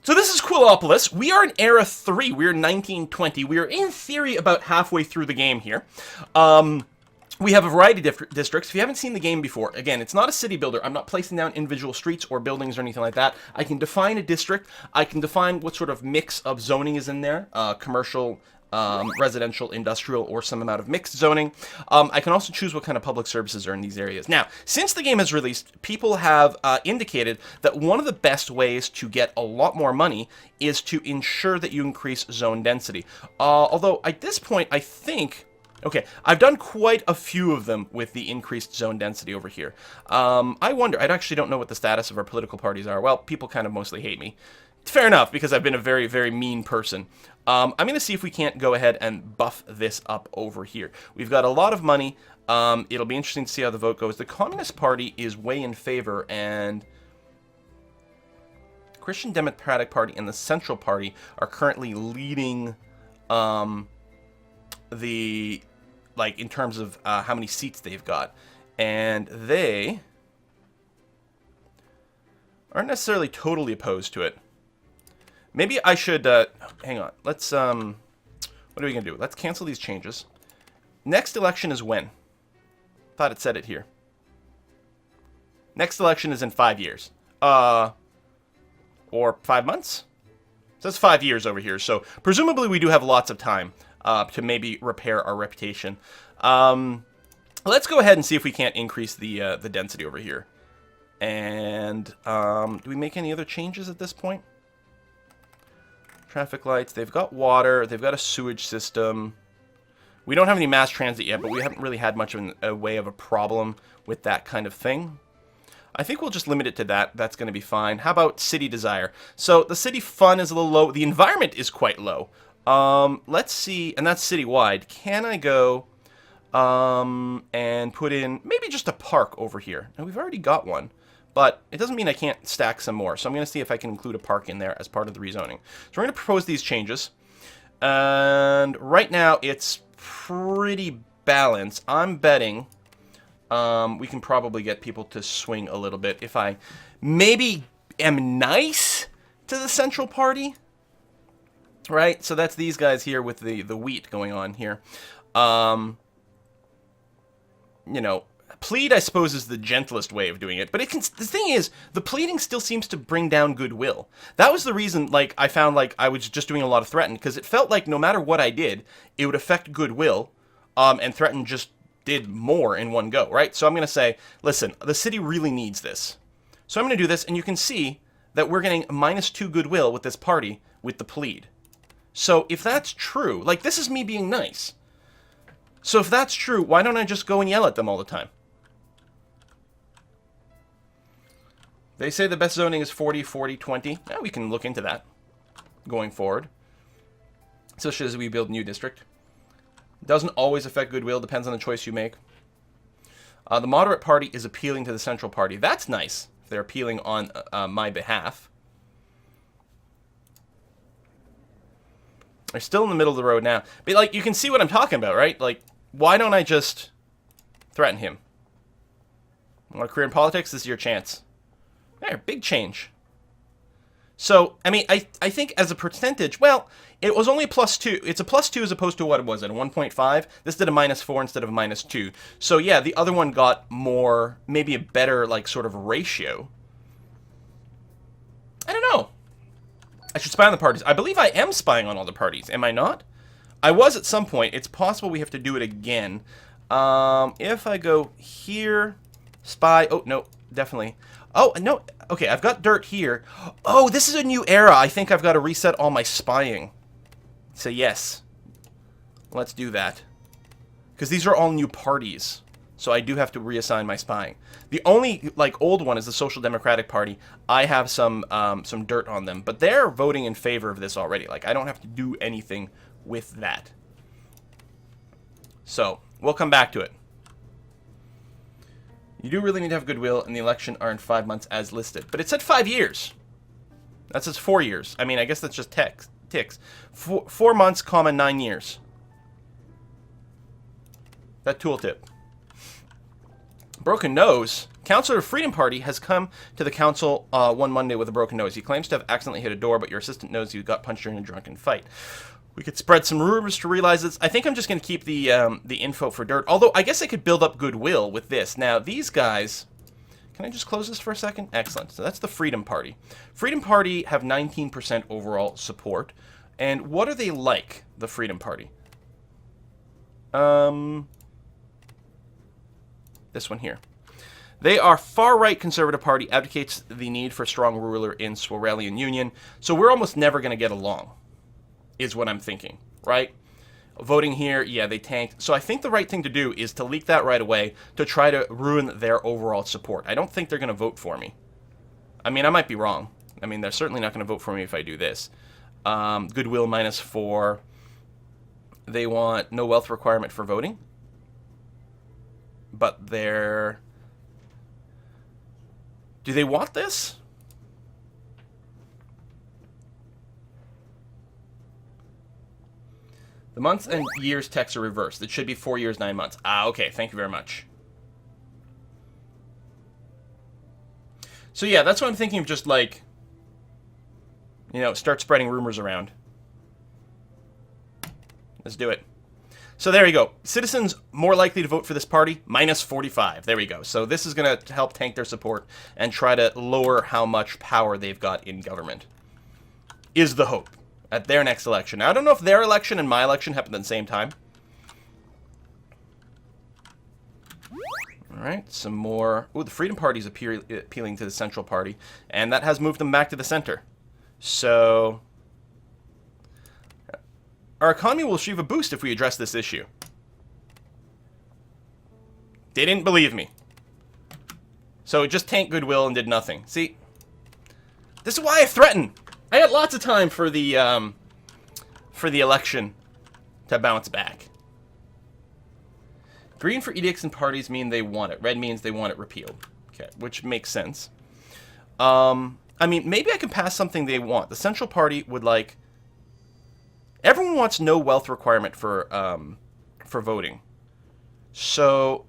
So this is Quillopolis. We are in Era 3. We are 1920. We are, in theory, about halfway through the game here. We have a variety of districts. If you haven't seen the game before, again, it's not a city builder. I'm not placing down individual streets or buildings or anything like that. I can define a district. I can define what sort of mix of zoning is in there. Commercial, residential, industrial, or some amount of mixed zoning. I can also choose what kind of public services are in these areas. Now, since the game has released, people have indicated that one of the best ways to get a lot more money is to ensure that you increase zone density. Although, at this point, I think... Okay, I've done quite a few of them with the increased zone density over here. I wonder, I actually don't know what the status of our political parties are. Well, people kind of mostly hate me. Fair enough, because I've been a very, very mean person. I'm going to see if we can't go ahead and buff this up over here. We've got a lot of money. It'll be interesting to see how the vote goes. The Communist Party is way in favor, and Christian Democratic Party and the Central Party are currently leading the... like, in terms of how many seats they've got. And they aren't necessarily totally opposed to it. Maybe I should, hang on. Let's, what are we going to do? Let's cancel these changes. Next election is when? Thought it said it here. Next election is in 5 years. Or 5 months? It says 5 years over here. So, presumably we do have lots of time to maybe repair our reputation. Let's go ahead and see if we can't increase the density over here. And do we make any other changes at this point? Traffic lights. They've got water. They've got a sewage system. We don't have any mass transit yet, but we haven't really had much of a way of a problem with that kind of thing. I think we'll just limit it to that. That's going to be fine. How about city desire? So the city fun is a little low. The environment is quite low. Let's see, and that's citywide. Can I go and put in maybe just a park over here? Now, we've already got one, but it doesn't mean I can't stack some more. So I'm going to see if I can include a park in there as part of the rezoning. So we're going to propose these changes. And right now, it's pretty balanced. I'm betting we can probably get people to swing a little bit if I maybe am nice to the Central Party. Right, so that's these guys here with the wheat going on here. You know, plead, I suppose, is the gentlest way of doing it. But the thing is, the pleading still seems to bring down goodwill. That was the reason, like, I found, like, I was just doing a lot of threaten, because it felt like no matter what I did, it would affect goodwill, and threaten just did more in one go, right? So I'm going to say, listen, the city really needs this. So I'm going to do this, and you can see that we're getting -2 goodwill with this party with the plead. So if that's true, like, this is me being nice. So if that's true, why don't I just go and yell at them all the time? They say the best zoning is 40, 40, 20. Now we can look into that going forward. Especially as we build a new district. Doesn't always affect goodwill, depends on the choice you make. The moderate party is appealing to the central party. That's nice, if they're appealing on my behalf. They're still in the middle of the road now. But, like, you can see what I'm talking about, right? Like, why don't I just threaten him? Want a career in politics? This is your chance. There, big change. So, I mean, I think as a percentage, well, it was only a +2. It's a +2 as opposed to what it was at a 1.5. This did a -4 instead of a -2. So, yeah, the other one got more, maybe a better, like, sort of ratio. I don't know. I should spy on the parties. I believe I am spying on all the parties. Am I not? I was at some point. It's possible we have to do it again. If I go here, spy. Oh, no, definitely. Oh, no. Okay, I've got dirt here. Oh, this is a new era. I think I've got to reset all my spying. So, yes. Let's do that. Because these are all new parties. So I do have to reassign my spying. The only, like, old one is the Social Democratic Party. I have some dirt on them. But they're voting in favor of this already. Like, I don't have to do anything with that. So, we'll come back to it. You do really need to have goodwill, and the election are in 5 months as listed. But it said 5 years. That says 4 years. I mean, I guess that's just ticks. 4 months, 9 years. That tooltip. Broken nose. Councillor of Freedom Party has come to the council one Monday with a broken nose. He claims to have accidentally hit a door, but your assistant knows you got punched during a drunken fight. We could spread some rumors to realize this. I think I'm just going to keep the info for dirt. Although, I guess I could build up goodwill with this. Now, these guys... Can I just close this for a second? Excellent. So that's the Freedom Party. Freedom Party have 19% overall support. And what are they like, the Freedom Party? This one here. They are far-right conservative party, advocates the need for a strong ruler in Swarelian Union. So we're almost never going to get along, is what I'm thinking, right? Voting here, yeah, they tanked. So I think the right thing to do is to leak that right away to try to ruin their overall support. I don't think they're going to vote for me. I mean, I might be wrong. I mean, they're certainly not going to vote for me if I do this. Goodwill -4. They want no wealth requirement for voting. But they're... Do they want this? The months and years text are reversed. It should be 4 years, 9 months. Ah, okay. Thank you very much. So yeah, that's what I'm thinking of, just like, you know, start spreading rumors around. Let's do it. So there you go. Citizens more likely to vote for this party, -45. There we go. So this is going to help tank their support and try to lower how much power they've got in government. Is the hope at their next election. Now, I don't know if their election and my election happened at the same time. All right, some more. Ooh, the Freedom Party is appealing to the Central Party, and that has moved them back to the center. So... our economy will achieve a boost if we address this issue. They didn't believe me. So it just tanked goodwill and did nothing. See? This is why I threaten. I had lots of time for the election to bounce back. Green for edicts and parties mean they want it. Red means they want it repealed. Okay, which makes sense. I mean, maybe I can pass something they want. The Central Party would like... Everyone wants no wealth requirement for voting. So...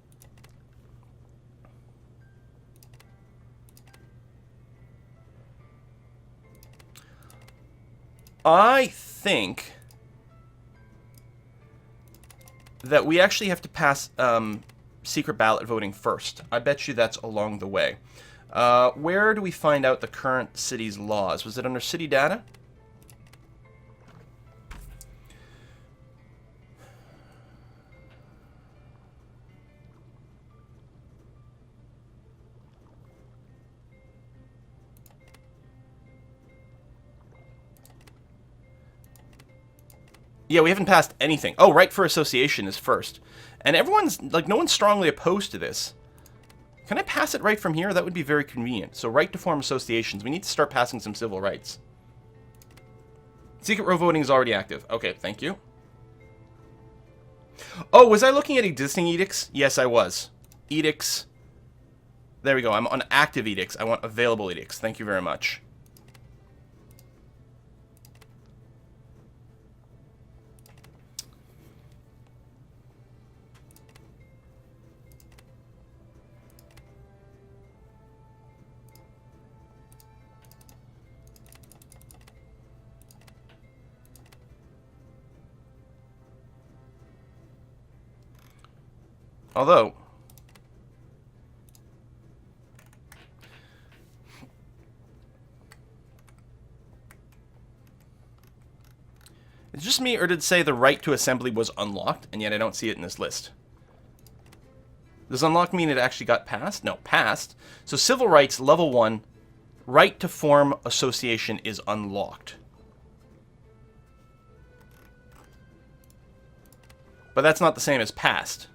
I think that we actually have to pass secret ballot voting first. I bet you that's along the way. Where do we find out the current city's laws? Was it under city data? Yeah, we haven't passed anything. Oh, right for association is first. And everyone's, like, no one's strongly opposed to this. Can I pass it right from here? That would be very convenient. So, right to form associations. We need to start passing some civil rights. Secret row voting is already active. Okay, thank you. Oh, was I looking at existing edicts? Yes, I was. Edicts. There we go. I'm on active edicts. I want available edicts. Thank you very much. Although, it's just me, or did it say the right to assembly was unlocked, and yet I don't see it in this list? Does unlocked mean it actually got passed? No, passed. So civil rights, level 1, right to form association is unlocked. But that's not the same as passed.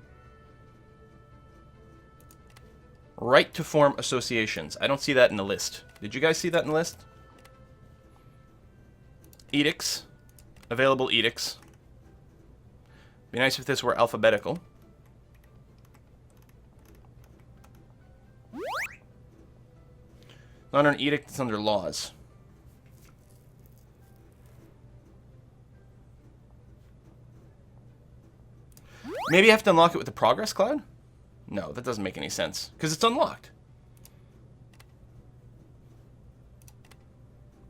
Right to form associations. I don't see that in the list. Did you guys see that in the list? Edicts. Available edicts. Be nice if this were alphabetical. Not an edict, it's under laws. Maybe I have to unlock it with the progress cloud? No, that doesn't make any sense. Because it's unlocked.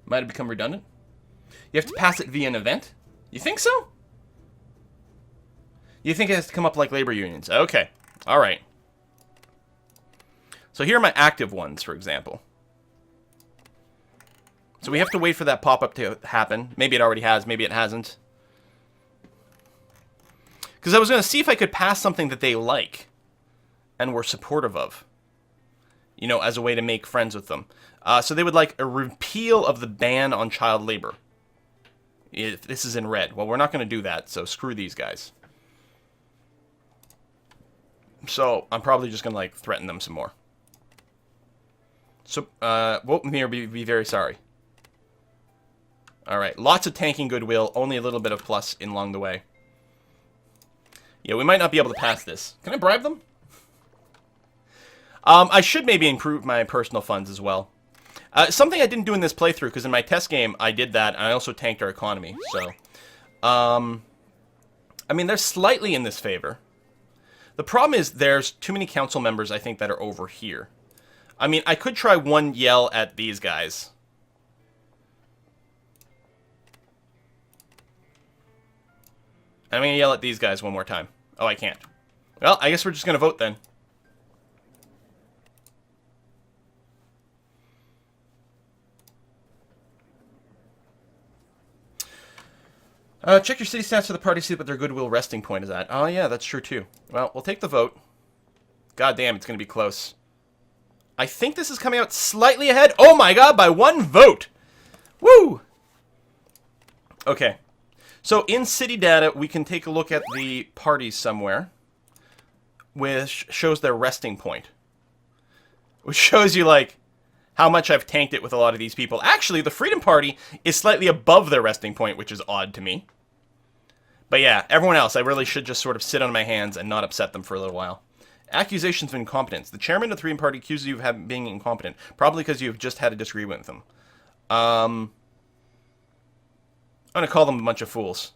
Might have become redundant. You have to pass it via an event? You think so? You think it has to come up like labor unions? Okay. Alright. So here are my active ones, for example. So we have to wait for that pop-up to happen. Maybe it already has. Maybe it hasn't. Because I was going to see if I could pass something that they like and were supportive of. You know, as a way to make friends with them. So they would like a repeal of the ban on child labor. If this is in red. Well, we're not going to do that, so screw these guys. So I'm probably just going to, like, threaten them some more. So, vote with me or be very sorry. Alright, lots of tanking goodwill, only a little bit of plus along the way. Yeah, we might not be able to pass this. Can I bribe them? I should maybe improve my personal funds as well. Something I didn't do in this playthrough, because in my test game, I did that, and I also tanked our economy, so... I mean, they're slightly in this favor. The problem is there's too many council members, I think, that are over here. I mean, I could try one yell at these guys. I'm going to yell at these guys one more time. Oh, I can't. Well, I guess we're just going to vote then. Check your city stats for the party, see what their goodwill resting point is at. Oh, yeah, that's true, too. Well, we'll take the vote. God damn, it's going to be close. I think this is coming out slightly ahead. Oh, my God, by 1 vote. Woo! Okay. So, in city data, we can take a look at the parties somewhere, which shows their resting point. Which shows you, like, how much I've tanked it with a lot of these people. Actually, the Freedom Party is slightly above their resting point, which is odd to me. But yeah, everyone else, I really should just sort of sit on my hands and not upset them for a little while. Accusations of incompetence. The chairman of the Freedom Party accuses you of being incompetent, probably because you've just had a disagreement with them. I'm going to call them a bunch of fools.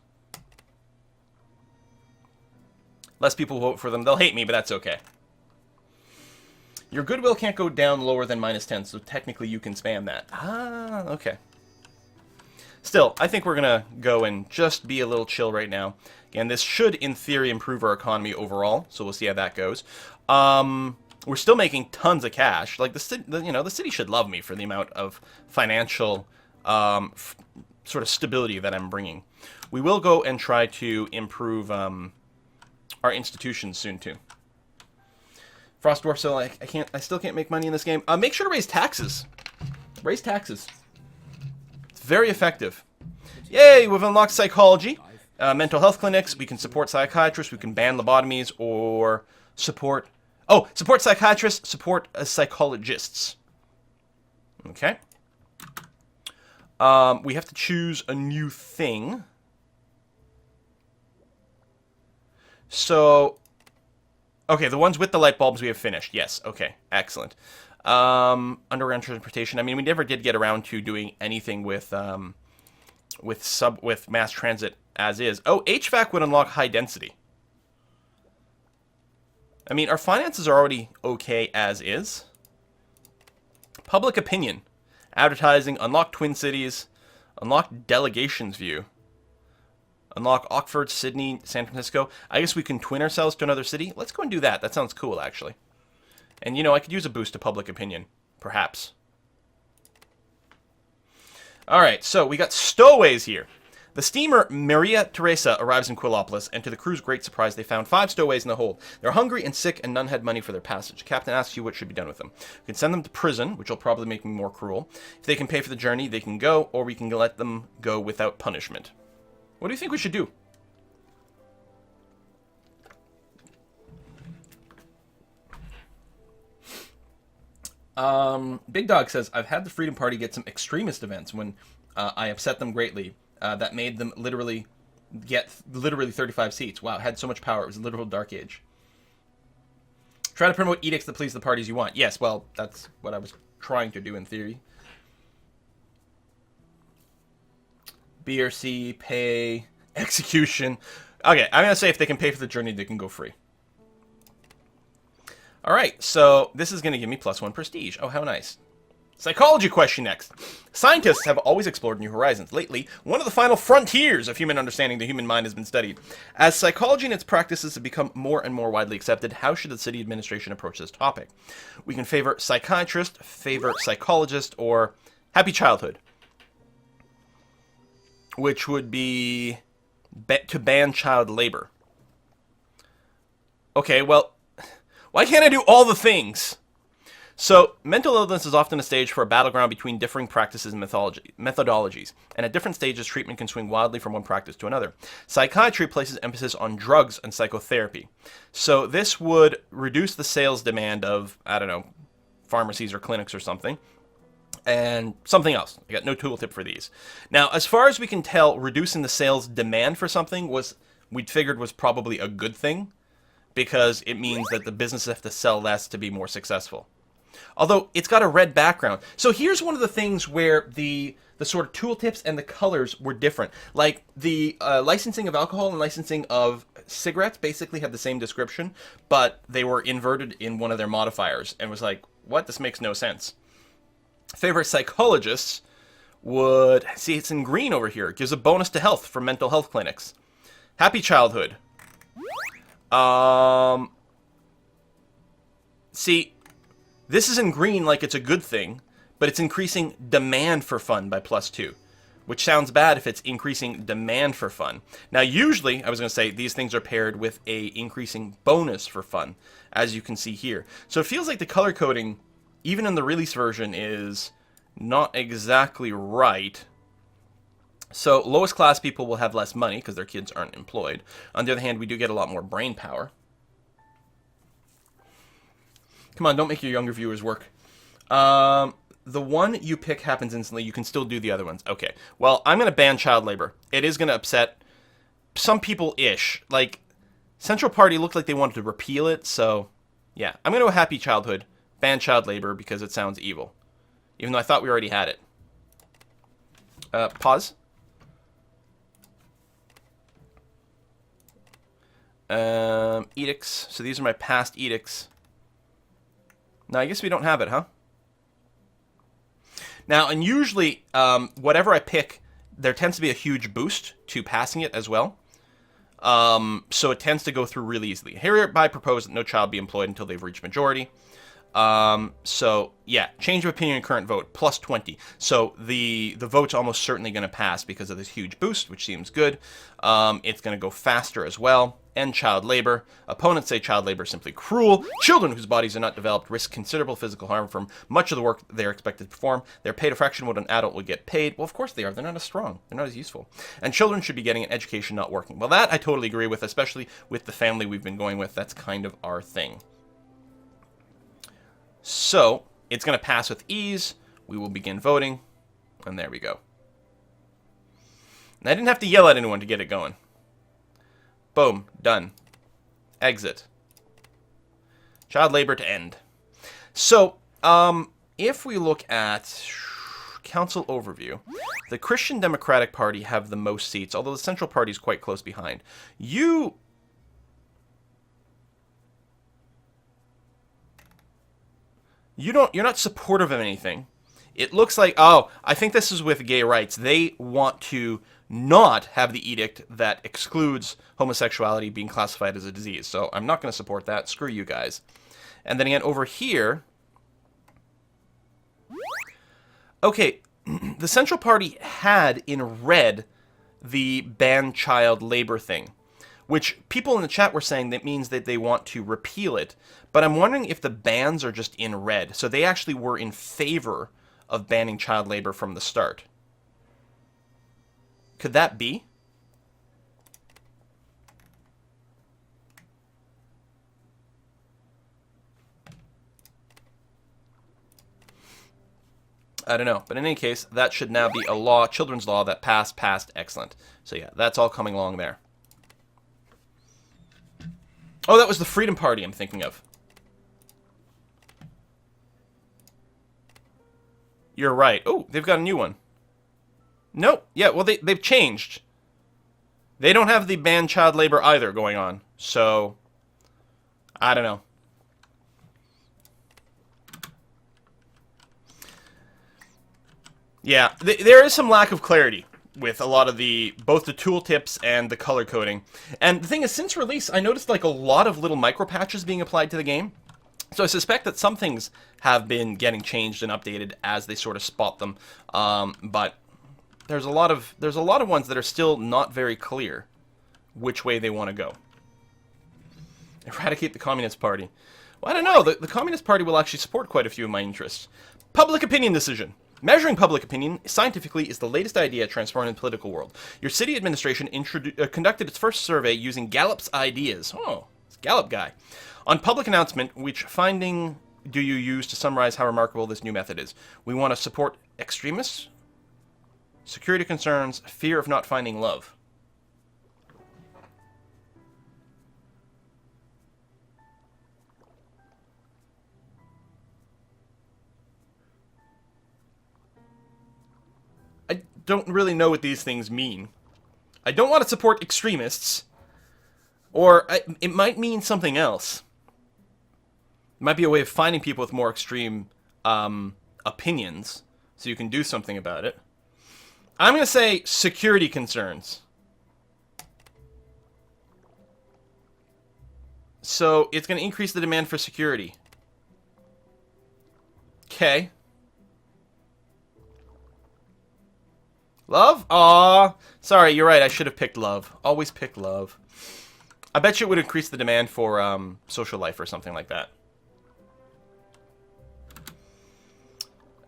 Less people vote for them. They'll hate me, but that's okay. Your goodwill can't go down lower than -10, so technically you can spam that. Ah, okay. Still, I think we're going to go and just be a little chill right now. Again, this should, in theory, improve our economy overall, so we'll see how that goes. We're still making tons of cash. Like, the city should love me for the amount of financial sort of stability that I'm bringing. We will go and try to improve our institutions soon, too. Frost Dwarf, so I still can't make money in this game. Make sure to raise taxes. Raise taxes. It's very effective. Yay, we've unlocked psychology. Mental health clinics. We can support psychiatrists. We can ban lobotomies or support... Oh, support psychiatrists. Support psychologists. Okay. We have to choose a new thing. So... Okay, the ones with the light bulbs we have finished. Yes, okay, excellent. Underground transportation. I mean, we never did get around to doing anything with mass transit as is. Oh, HVAC would unlock high density. I mean, our finances are already okay as is. Public opinion. Advertising. Unlock Twin Cities. Unlock Delegations View. Unlock Oxford, Sydney, San Francisco. I guess we can twin ourselves to another city. Let's go and do that. That sounds cool, actually. And, you know, I could use a boost to public opinion. Perhaps. Alright, so we got stowaways here. The steamer Maria Teresa arrives in Quilopolis, and to the crew's great surprise, they found 5 stowaways in the hold. They're hungry and sick, and none had money for their passage. The captain asks you what should be done with them. We can send them to prison, which will probably make me more cruel. If they can pay for the journey, they can go, or we can let them go without punishment. What do you think we should do? Big Dog says, I've had the Freedom Party get some extremist events when I upset them greatly. That made them literally get 35 seats. Wow, it had so much power. It was a literal dark age. Try to promote edicts that please the parties you want. Yes, well, that's what I was trying to do in theory. B or C, pay, execution. Okay, I'm going to say if they can pay for the journey, they can go free. All right, so this is going to give me +1 prestige. Oh, how nice. Psychology question next. Scientists have always explored new horizons. Lately, one of the final frontiers of human understanding the human mind has been studied. As psychology and its practices have become more and more widely accepted, how should the city administration approach this topic? We can favor psychiatrist, favor psychologist, or happy childhood, which would be to ban child labor. Okay, well, why can't I do all the things? So, mental illness is often a stage for a battleground between differing practices and methodologies, and at different stages, treatment can swing wildly from one practice to another. Psychiatry places emphasis on drugs and psychotherapy. So, this would reduce the sales demand of, I don't know, pharmacies or clinics or something, and something else. I got no tooltip for these. Now, as far as we can tell, reducing the sales demand for something we'd figured was probably a good thing, because it means that the businesses have to sell less to be more successful. Although, it's got a red background. So here's one of the things where the sort of tooltips and the colors were different. Like, the licensing of alcohol and licensing of cigarettes basically had the same description, but they were inverted in one of their modifiers. And was like, what? This makes no sense. Favorite psychologists would... See, it's in green over here. It gives a bonus to health for mental health clinics. Happy childhood. See... This is in green like it's a good thing, but it's increasing demand for fun by +2, which sounds bad if it's increasing demand for fun. Now, usually, I was going to say, these things are paired with a increasing bonus for fun, as you can see here. So it feels like the color coding, even in the release version, is not exactly right. So lowest class people will have less money because their kids aren't employed. On the other hand, we do get a lot more brain power. Come on, don't make your younger viewers work. The one you pick happens instantly. You can still do the other ones. Okay. Well, I'm going to ban child labor. It is going to upset some people-ish. Like, Central Party looked like they wanted to repeal it, so... Yeah, I'm going to go happy childhood. Ban child labor because it sounds evil. Even though I thought we already had it. Pause. Edicts. So these are my past edicts. Now, I guess we don't have it, huh? Now, and usually, whatever I pick, there tends to be a huge boost to passing it as well. So it tends to go through really easily. Hereby propose that no child be employed until they've reached majority. So, yeah, change of opinion and current vote, +20. So the vote's almost certainly going to pass because of this huge boost, which seems good. It's going to go faster as well. End child labor. Opponents say child labor is simply cruel. Children whose bodies are not developed risk considerable physical harm from much of the work they're expected to perform. They're paid a fraction of what an adult would get paid. Well, of course they are. They're not as strong. They're not as useful. And children should be getting an education, not working. Well, that I totally agree with, especially with the family we've been going with. That's kind of our thing. So, it's going to pass with ease. We will begin voting. And there we go. And I didn't have to yell at anyone to get it going. Boom. Done. Exit. Child labor to end. So, if we look at council overview, the Christian Democratic Party have the most seats, although the Central Party is quite close behind. You're not supportive of anything. It looks like, oh, I think this is with gay rights. They want to not have the edict that excludes homosexuality being classified as a disease. So I'm not going to support that. Screw you guys. And then again, over here... Okay, the Central Party had in red the ban child labor thing, which people in the chat were saying that means that they want to repeal it. But I'm wondering if the bans are just in red. So they actually were in favor of banning child labor from the start. Could that be? I don't know. But in any case, that should now be a law, children's law, that passed. Excellent. So yeah, that's all coming along there. Oh, that was the Freedom Party I'm thinking of. You're right. Oh, they've got a new one. Nope. Yeah, well, they've changed. They don't have the ban child labor either going on. So, I don't know. Yeah, there is some lack of clarity with a lot of both the tooltips and the color coding. And the thing is, since release, I noticed like a lot of little micro patches being applied to the game. So I suspect that some things have been getting changed and updated as they sort of spot them. But there's a lot of ones that are still not very clear which way they want to go. Eradicate the Communist Party. Well, I don't know. The Communist Party will actually support quite a few of my interests. Public opinion decision. Measuring public opinion scientifically is the latest idea transforming the political world. Your city administration conducted its first survey using Gallup's ideas. Oh, it's a Gallup guy. On public announcement, which finding do you use to summarize how remarkable this new method is? We want to support extremists, security concerns, fear of not finding love. I don't really know what these things mean. I don't want to support extremists, or it might mean something else. It might be a way of finding people with more extreme opinions, so you can do something about it. I'm going to say security concerns. So it's going to increase the demand for security. Okay. Love? Aw. Sorry, you're right. I should have picked love. Always pick love. I bet you it would increase the demand for social life or something like that.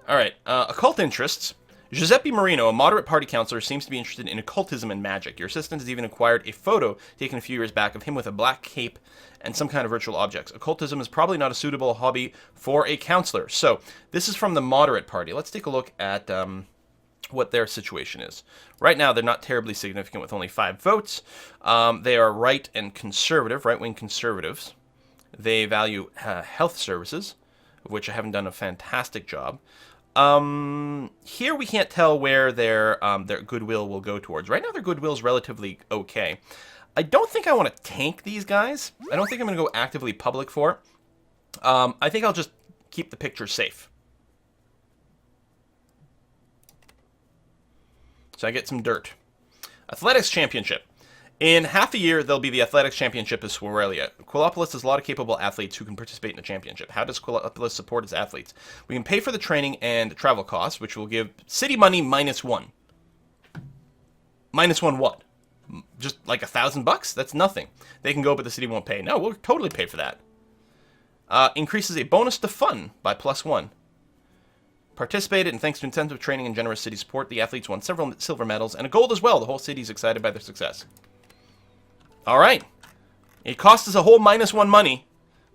Alright, occult interests. Giuseppe Marino, a moderate party councillor, seems to be interested in occultism and magic. Your assistant has even acquired a photo taken a few years back of him with a black cape and some kind of virtual objects. Occultism is probably not a suitable hobby for a councillor. So, this is from the moderate party. Let's take a look at what their situation is. Right now, they're not terribly significant with only 5 votes. They are right and conservative, right-wing conservatives. They value health services, of which I haven't done a fantastic job. Here we can't tell where their goodwill will go towards. Right now their goodwill is relatively okay. I don't think I want to tank these guys. I don't think I'm going to go actively public for it. I think I'll just keep the picture safe. So I get some dirt. Athletics Championship. In half a year, there'll be the Athletics Championship of Swarelia. Quillopolis has a lot of capable athletes who can participate in the championship. How does Quillopolis support its athletes? We can pay for the training and travel costs, which will give city money -1. -1 what? Just like $1,000? That's nothing. They can go, but the city won't pay. No, we'll totally pay for that. Increases a bonus to fun by +1. Participated, and thanks to incentive training and generous city support, the athletes won several silver medals and a gold as well. The whole city's excited by their success. All right. It cost us a whole -1 money,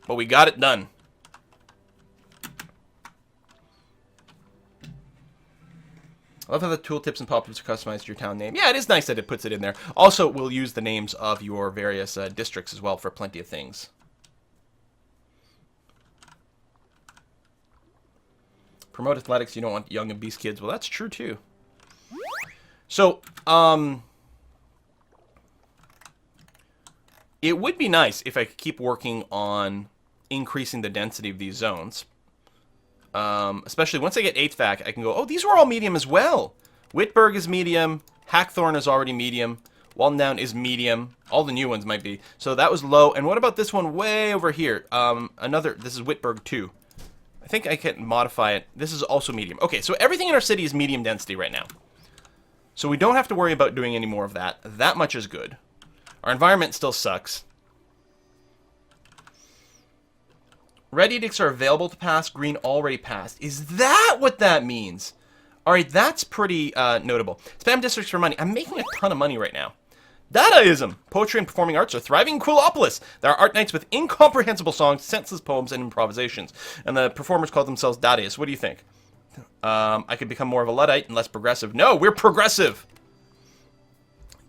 but we got it done. I love how the tooltips and pop-ups are customized to your town name. Yeah, it is nice that it puts it in there. Also, we'll use the names of your various districts as well for plenty of things. Promote athletics. You don't want young and beast kids. Well, that's true, too. So, it would be nice if I could keep working on increasing the density of these zones. Especially once I get 8th back, I can go, oh, these were all medium as well. Whitburg is medium. Hackthorne is already medium. Walton Down is medium. All the new ones might be. So that was low. And what about this one way over here? This is Whitburg 2. I think I can modify it. This is also medium. Okay, so everything in our city is medium density right now. So we don't have to worry about doing any more of that. That much is good. Our environment still sucks. Red edicts are available to pass. Green already passed. Is that what that means? Alright, that's pretty notable. Spam districts for money. I'm making a ton of money right now. Dadaism. Poetry and performing arts are thriving in Quillopolis. There are art nights with incomprehensible songs, senseless poems, and improvisations. And the performers call themselves Dadaists. What do you think? I could become more of a Luddite and less progressive. No, we're progressive!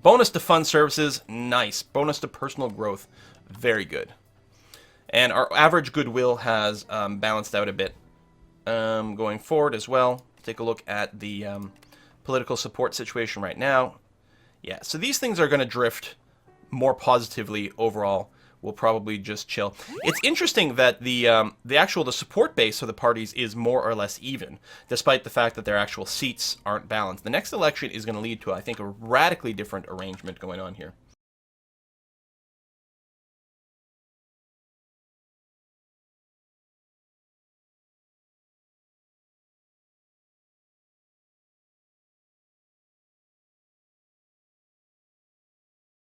Bonus to fund services. Nice. Bonus to personal growth. Very good. And our average goodwill has balanced out a bit going forward as well. Take a look at the political support situation right now. Yeah, so these things are going to drift more positively overall we'll probably just chill. It's interesting that the support base of the parties is more or less even, despite the fact that their actual seats aren't balanced. The next election is going to lead to, I think, a radically different arrangement going on here.